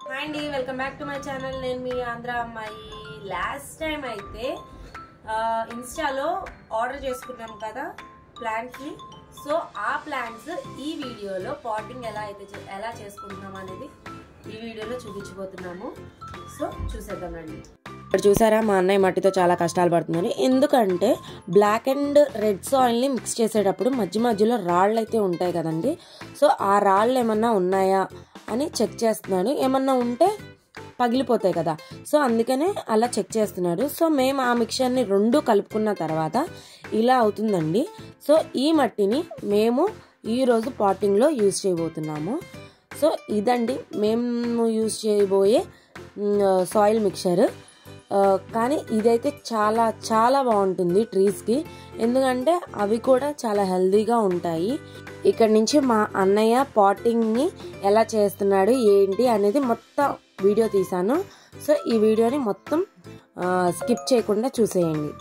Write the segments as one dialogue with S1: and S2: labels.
S1: Hi అండి, welcome back to my channel. నేను మీ ఆంధ్ర అమ్మాయి. లాస్ట్ టైం అయితే ఇన్స్టాలో ఆర్డర్ చేసుకున్నాం కదా ప్లాంట్స్. సో ఆ ప్లాంట్స్ ఈ వీడియోలో పాటింగ్ ఎలా చేసుకుంటున్నాం అనేది ఈ వీడియోలో చూపించబోతున్నాము. సో చూసేద్దాం రండి. ఇక్కడ చూసారా, మా అన్నయ్య మట్టితో చాలా కష్టాలు పడుతున్నారు. ఎందుకంటే బ్లాక్ అండ్ రెడ్ సాయిల్ని మిక్స్ చేసేటప్పుడు మధ్యలో రాళ్ళు అయితే ఉంటాయి కదండి. సో ఆ రాళ్ళు ఏమన్నా ఉన్నాయా అని చెక్ చేస్తున్నాడు. ఏమన్నా ఉంటే పగిలిపోతాయి కదా, సో అందుకనే అలా చెక్ చేస్తున్నాడు. సో మేము ఆ మిక్చర్ని రెండు కలుపుకున్న తర్వాత ఇలా అవుతుందండి. సో ఈ మట్టిని మేము ఈరోజు పాటింగ్లో యూజ్ చేయబోతున్నాము. సో ఇదండి మేము యూజ్ చేయబోయే సాయిల్ మిక్చర్. కానీ ఇదైతే చాలా చాలా బాగుంటుంది ట్రీస్కి, ఎందుకంటే అవి కూడా చాలా హెల్తీగా ఉంటాయి. ఇక్కడ నుంచి మా అన్నయ్య పాటింగ్ని ఎలా చేస్తున్నాడు ఏంటి అనేది మొత్తం వీడియో తీశాను. సో ఈ వీడియోని మొత్తం స్కిప్ చేయకుండా చూసేయండి.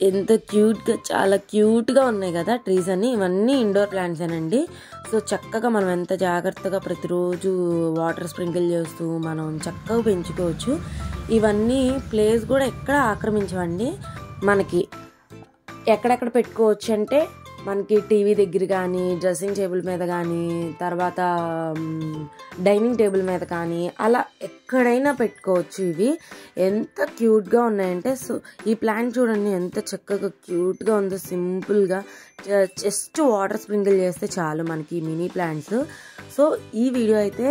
S1: ఎంత క్యూట్గా, చాలా క్యూట్గా ఉన్నాయి కదా ట్రీస్ అన్ని. ఇవన్నీ ఇండోర్ ప్లాంట్స్ అనండి. సో చక్కగా మనం ఎంత జాగ్రత్తగా ప్రతిరోజు వాటర్ స్ప్రింకిల్ చేస్తూ మనం చక్కగా పెంచుకోవచ్చు. ఇవన్నీ ప్లేస్ కూడా ఎక్కడ ఆక్రమించవండి. మనకి ఎక్కడెక్కడ పెట్టుకోవచ్చు అంటే మనకి టీవీ దగ్గర కానీ, డ్రెస్సింగ్ టేబుల్ మీద కానీ, తర్వాత డైనింగ్ టేబుల్ మీద కానీ అలా ఎక్కడైనా పెట్టుకోవచ్చు. ఇవి ఎంత క్యూట్గా ఉన్నాయంటే, సో ఈ ప్లాంట్ చూడండి ఎంత చక్కగా క్యూట్గా ఉందో. సింపుల్గా జస్ట్ వాటర్ స్ప్రింకిల్ చేస్తే చాలు మనకి మినీ ప్లాంట్స్. సో ఈ వీడియో అయితే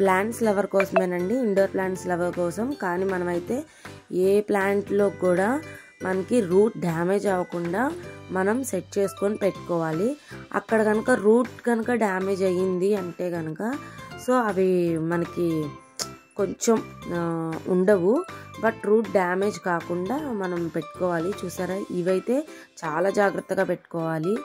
S1: ప్లాంట్స్ లవర్ కోసమేనండి, ఇండోర్ ప్లాంట్స్ లవర్ కోసం. కానీ మనమైతే ఏ ప్లాంట్లో కూడా మనకి రూట్ డ్యామేజ్ అవ్వకుండా మనం సెట్ చేసుకొని పెట్టుకోవాలి. అక్కడ కనుక రూట్ కనుక డ్యామేజ్ అయ్యింది అంటే కనుక సో అవి మనకి కొంచెం ఉండవు. బట్ రూట్ డ్యామేజ్ కాకుండా మనం పెట్టుకోవాలి. చూసారా, ఇవైతే చాలా జాగ్రత్తగా పెట్టుకోవాలి.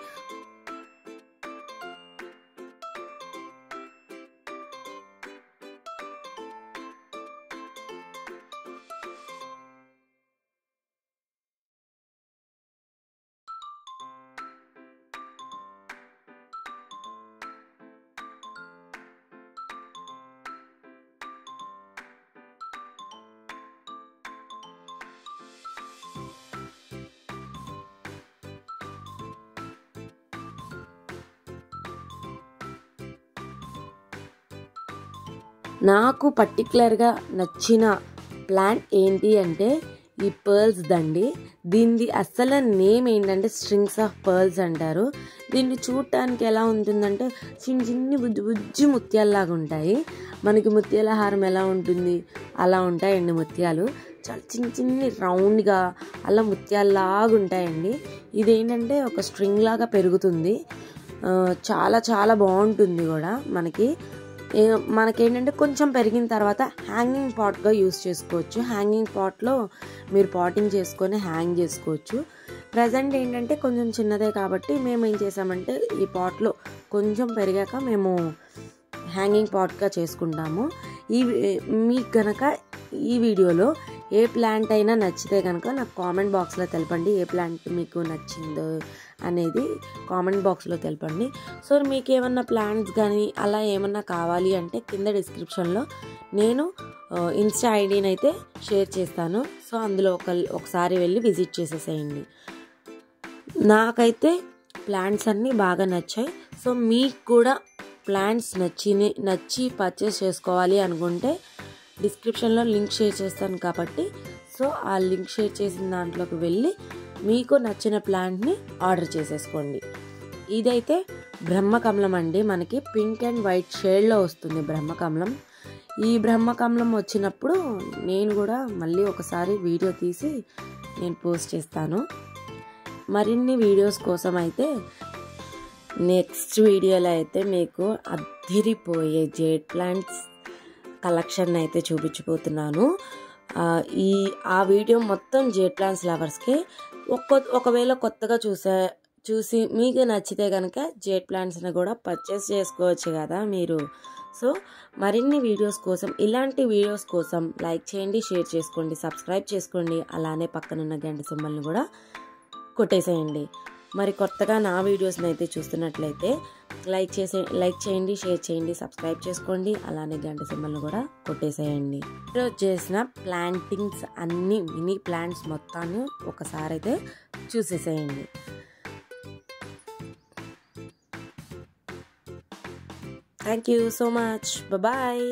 S1: నాకు పర్టికులర్గా నచ్చిన ప్లాంట్ ఏంటి అంటే ఈ పర్ల్స్ దండి. దీనిది అసలు నేమ్ ఏంటంటే స్ట్రింగ్స్ ఆఫ్ పర్ల్స్ అంటారు. దీన్ని చూడటానికి ఎలా ఉంటుందంటే చిన్న చిన్ని బుజ్జి బుజ్జి ముత్యాలలాగా ఉంటాయి. మనకి ముత్యాల హారం ఎలా ఉంటుంది అలా ఉంటాయండి ముత్యాలు. చాలా చిన్న చిన్ని రౌండ్గా అలా ముత్యాలలాగా ఉంటాయండి. ఇదేంటంటే ఒక స్ట్రింగ్ లాగా పెరుగుతుంది. చాలా చాలా బాగుంటుంది కూడా. మనకేంటంటే కొంచెం పెరిగిన తర్వాత హ్యాంగింగ్ పాట్గా యూస్ చేసుకోవచ్చు. హ్యాంగింగ్ పాట్లో మీరు పాటింగ్ చేసుకొని హ్యాంగ్ చేసుకోవచ్చు. ప్రజెంట్ ఏంటంటే కొంచెం చిన్నదే కాబట్టి మేము ఏం చేసామంటే ఈ పాట్లో కొంచెం పెరిగాక మేము హ్యాంగింగ్ పాట్గా చేసుకుంటాము. మీకు కనుక ఈ వీడియోలో ఏ ప్లాంట్ అయినా నచ్చితే కనుక నాకు కామెంట్ బాక్స్లో తెలపండి. ఏ ప్లాంట్ మీకు నచ్చిందో అనేది కామెంట్ బాక్స్లో తెలపండి. సో మీకు ఏమన్నా ప్లాంట్స్ కానీ అలా ఏమన్నా కావాలి అంటే కింద డిస్క్రిప్షన్లో నేను ఇన్స్టా ఐడిని అయితే షేర్ చేస్తాను. సో అందులో ఒకసారి వెళ్ళి విజిట్ చేసేసేయండి. నాకైతే ప్లాంట్స్ అన్నీ బాగా నచ్చాయి. సో మీకు కూడా ప్లాంట్స్ నచ్చి పర్చేస్ చేసుకోవాలి అనుకుంటే డిస్క్రిప్షన్లో లింక్ షేర్ చేస్తాను కాబట్టి సో ఆ లింక్ షేర్ చేసిన దాంట్లోకి వెళ్ళి మీకు నచ్చిన ప్లాంట్ని ఆర్డర్ చేసేసుకోండి. ఇదైతే బ్రహ్మకమలం అండి. మనకి పింక్ అండ్ వైట్ షేడ్లో వస్తుంది బ్రహ్మకమలం. ఈ బ్రహ్మకమలం వచ్చినప్పుడు నేను కూడా మళ్ళీ ఒకసారి వీడియో తీసి నేను పోస్ట్ చేస్తాను. మరిన్ని వీడియోస్ కోసం అయితే నెక్స్ట్ వీడియోలో అయితే మీకు అద్దిరిపోయే జేడ్ ప్లాంట్స్ కలెక్షన్ అయితే చూపించబోతున్నాను. ఆ వీడియో మొత్తం జేడ్ ప్లాంట్స్ లవర్స్కి. ఒకవేళ కొత్తగా చూసి మీకు నచ్చితే కనుక జేడ్ ప్లాంట్స్ని కూడా పర్చేస్ చేసుకోవచ్చు కదా మీరు. సో మరిన్ని వీడియోస్ కోసం, ఇలాంటి వీడియోస్ కోసం లైక్ చేయండి, షేర్ చేసుకోండి, సబ్స్క్రైబ్ చేసుకోండి. అలానే పక్కనున్న గంట సింబల్ని కూడా కొట్టేసేయండి. మరి కొత్తగా నా వీడియోస్ని అయితే చూస్తున్నట్లయితే లైక్ చేయండి, షేర్ చేయండి, సబ్స్క్రైబ్ చేసుకోండి. అలానే గంట సింబల్ని కూడా కొట్టేసేయండి. ఈరోజు చేసిన ప్లాంటింగ్స్ అన్ని మినీ ప్లాంట్స్ మొత్తాన్ని ఒకసారి అయితే చూసేసేయండి. Thank you so much. Bye.